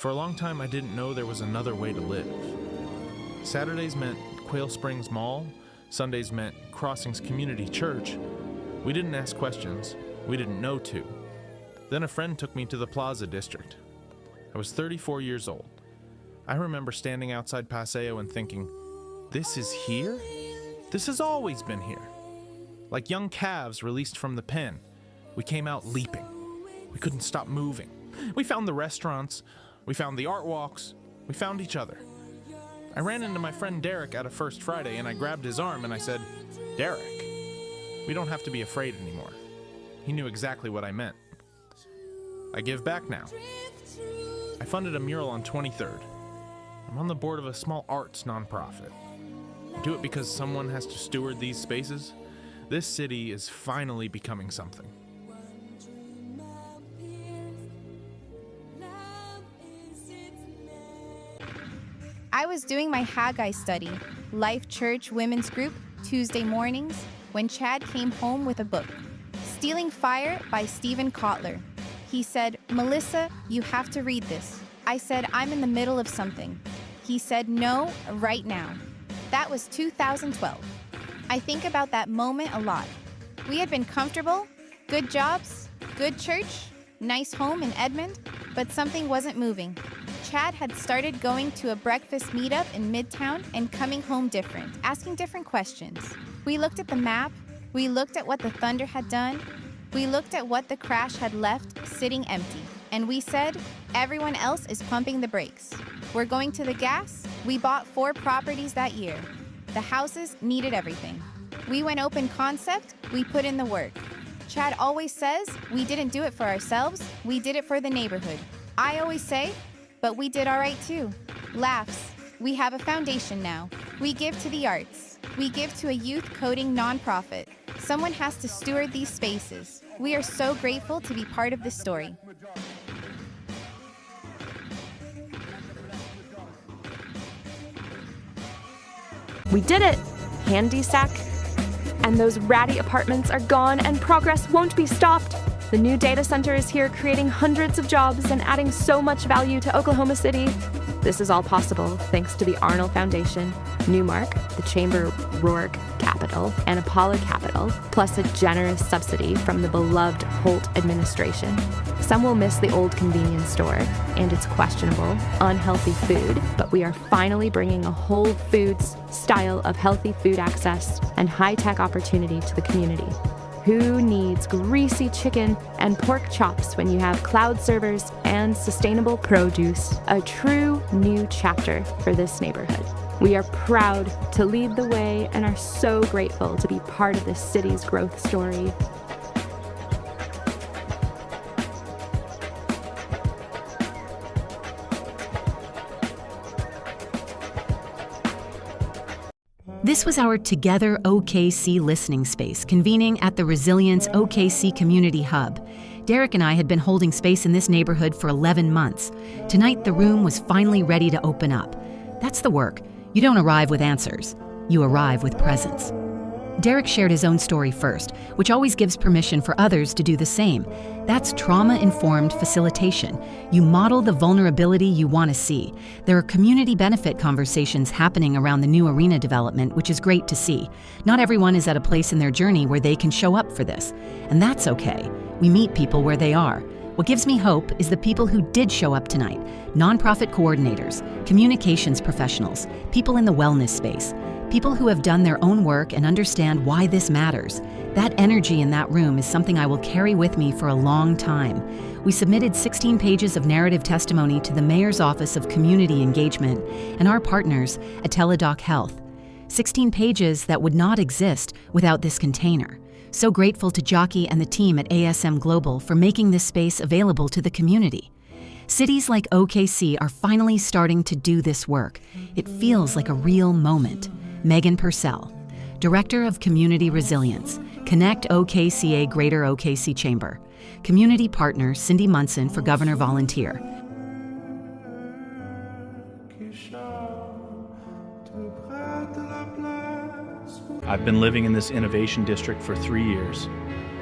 For a long time, I didn't know there was another way to live. Saturdays meant Quail Springs Mall. Sundays meant Crossings Community Church. We didn't ask questions. We didn't know to. Then a friend took me to the Plaza District. I was 34 years old. I remember standing outside Paseo and thinking, this is here? This has always been here. Like young calves released from the pen, we came out leaping. We couldn't stop moving. We found the restaurants. We found the art walks. We found each other. I ran into my friend Derek at a First Friday and I grabbed his arm and I said, Derek, we don't have to be afraid anymore. He knew exactly what I meant. I give back now. I funded a mural on 23rd. I'm on the board of a small arts nonprofit. I do it because someone has to steward these spaces. This city is finally becoming something. I was doing my Haggai study, Life Church Women's Group, Tuesday mornings, when Chad came home with a book, Stealing Fire by Stephen Kotler. He said, Melissa, you have to read this. I said, I'm in the middle of something. He said, no, right now. That was 2012. I think about that moment a lot. We had been comfortable, good jobs, good church, nice home in Edmond, but something wasn't moving. Chad had started going to a breakfast meetup in Midtown and coming home different, asking different questions. We looked at the map, we looked at what the thunder had done, we looked at what the crash had left sitting empty, and we said, everyone else is pumping the brakes. We're going to the gas. We bought 4 properties that year. The houses needed everything. We went open concept, we put in the work. Chad always says, we didn't do it for ourselves, we did it for the neighborhood. I always say, but we did all right too. Laughs. We have a foundation now. We give to the arts. We give to a youth coding nonprofit. Someone has to steward these spaces. We are so grateful to be part of this story. We did it! Handy sack. And those ratty apartments are gone and progress won't be stopped. The new data center is here, creating hundreds of jobs and adding so much value to Oklahoma City. This is all possible thanks to the Arnold Foundation, Newmark, the Chamber Rourke Capital, and Apollo Capital, plus a generous subsidy from the beloved Holt administration. Some will miss the old convenience store and its questionable, unhealthy food, but we are finally bringing a Whole Foods style of healthy food access and high-tech opportunity to the community. Who needs greasy chicken and pork chops when you have cloud servers and sustainable produce? A true new chapter for this neighborhood. We are proud to lead the way and are so grateful to be part of this city's growth story. This was our Together OKC listening space, convening at the Resilience OKC Community Hub. Derek and I had been holding space in this neighborhood for 11 months. Tonight, the room was finally ready to open up. That's the work. You don't arrive with answers. You arrive with presence. Derek shared his own story first, which always gives permission for others to do the same. That's trauma-informed facilitation. You model the vulnerability you want to see. There are community benefit conversations happening around the new arena development, which is great to see. Not everyone is at a place in their journey where they can show up for this, and that's okay. We meet people where they are. What gives me hope is the people who did show up tonight: nonprofit coordinators, communications professionals, people in the wellness space, people who have done their own work and understand why this matters. That energy in that room is something I will carry with me for a long time. We submitted 16 pages of narrative testimony to the Mayor's Office of Community Engagement and our partners at Teladoc Health. 16 pages that would not exist without this container. So grateful to Jockey and the team at ASM Global for making this space available to the community. Cities like OKC are finally starting to do this work. It feels like a real moment. Megan Purcell, Director of Community Resilience, Connect OKCA Greater OKC Chamber. Community Partner Cindy Munson for Governor Volunteer. I've been living in this innovation district for 3 years.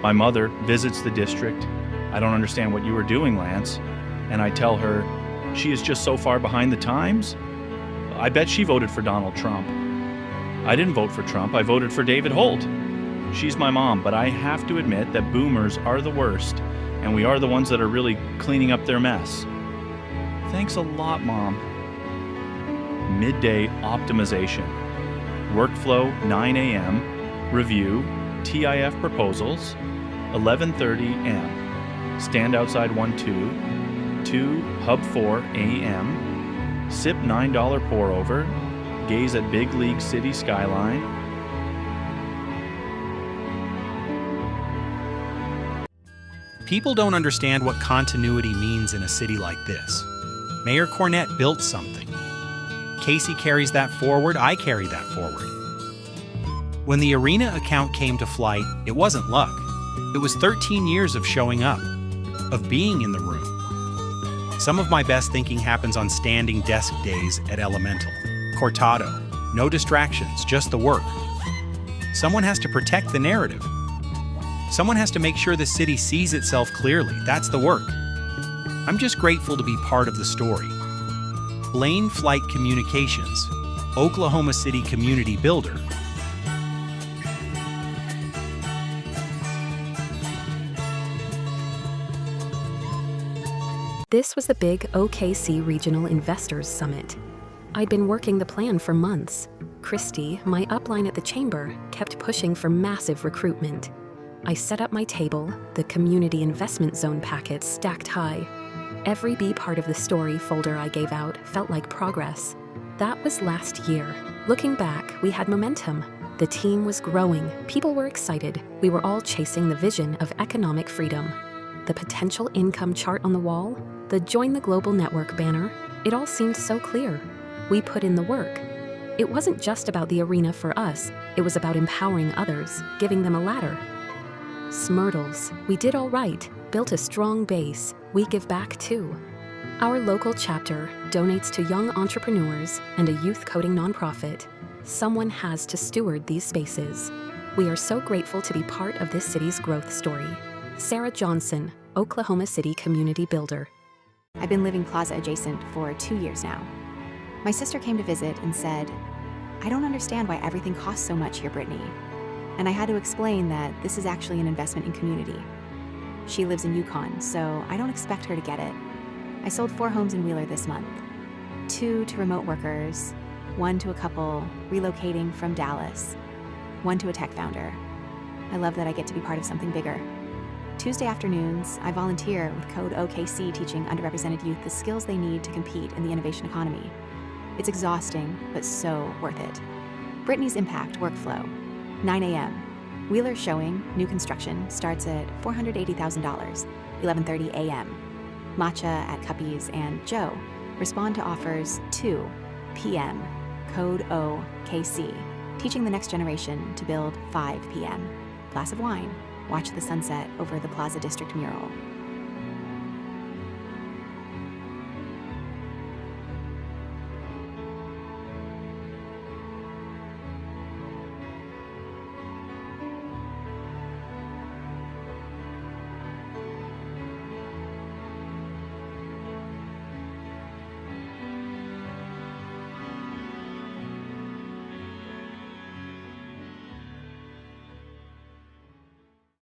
My mother visits the district. I don't understand what you were doing, Lance. And I tell her, She is just so far behind the times. I bet she voted for Donald Trump. I didn't vote for Trump, I voted for David Holt. She's my mom, but I have to admit that boomers are the worst, and we are the ones that are really cleaning up their mess. Thanks a lot, Mom. Midday optimization. Workflow 9 a.m. Review TIF proposals 11:30 m. Stand outside 1-2. 2 Hub 4 a.m. Sip $9 pour over. Gaze at big league city skyline. People don't understand what continuity means in a city like this. Mayor Cornett built something. Casey carries that forward, I carry that forward. When the arena account came to flight, it wasn't luck. It was 13 years of showing up, of being in the room. Some of my best thinking happens on standing desk days at Elemental. Cortado, no distractions, just the work. Someone has to protect the narrative. Someone has to make sure the city sees itself clearly. That's the work. I'm just grateful to be part of the story. Blaine Flight Communications, Oklahoma City Community Builder. This was the big OKC Regional Investors Summit. I'd been working the plan for months. Christy, my upline at the chamber, kept pushing for massive recruitment. I set up my table, the Community Investment Zone packets stacked high. Every Be Part of the Story folder I gave out felt like progress. That was last year. Looking back, we had momentum. The team was growing, people were excited. We were all chasing the vision of economic freedom. The potential income chart on the wall, the Join the Global Network banner, it all seemed so clear. We put in the work. It wasn't just about the arena for us, it was about empowering others, giving them a ladder. Smurtles, we did all right, built a strong base, we give back too. Our local chapter donates to young entrepreneurs and a youth coding nonprofit. Someone has to steward these spaces. We are so grateful to be part of this city's growth story. Sarah Johnson, Oklahoma City Community Builder. I've been living plaza adjacent for 2 years now. My sister came to visit and said, "I don't understand why everything costs so much here, Brittany." And I had to explain that this is actually an investment in community. She lives in Yukon, so I don't expect her to get it. I sold 4 homes in Wheeler this month. 2 to remote workers, 1 to a couple relocating from Dallas, 1 to a tech founder. I love that I get to be part of something bigger. Tuesday afternoons, I volunteer with Code OKC teaching underrepresented youth the skills they need to compete in the innovation economy. It's exhausting, but so worth it. Brittany's Impact Workflow, 9 a.m. Wheeler showing, new construction, starts at $480,000, 11:30 a.m. Matcha at Cuppies and Joe respond to offers 2 p.m. Code OKC, teaching the next generation to build 5 p.m. Glass of wine, watch the sunset over the Plaza District mural.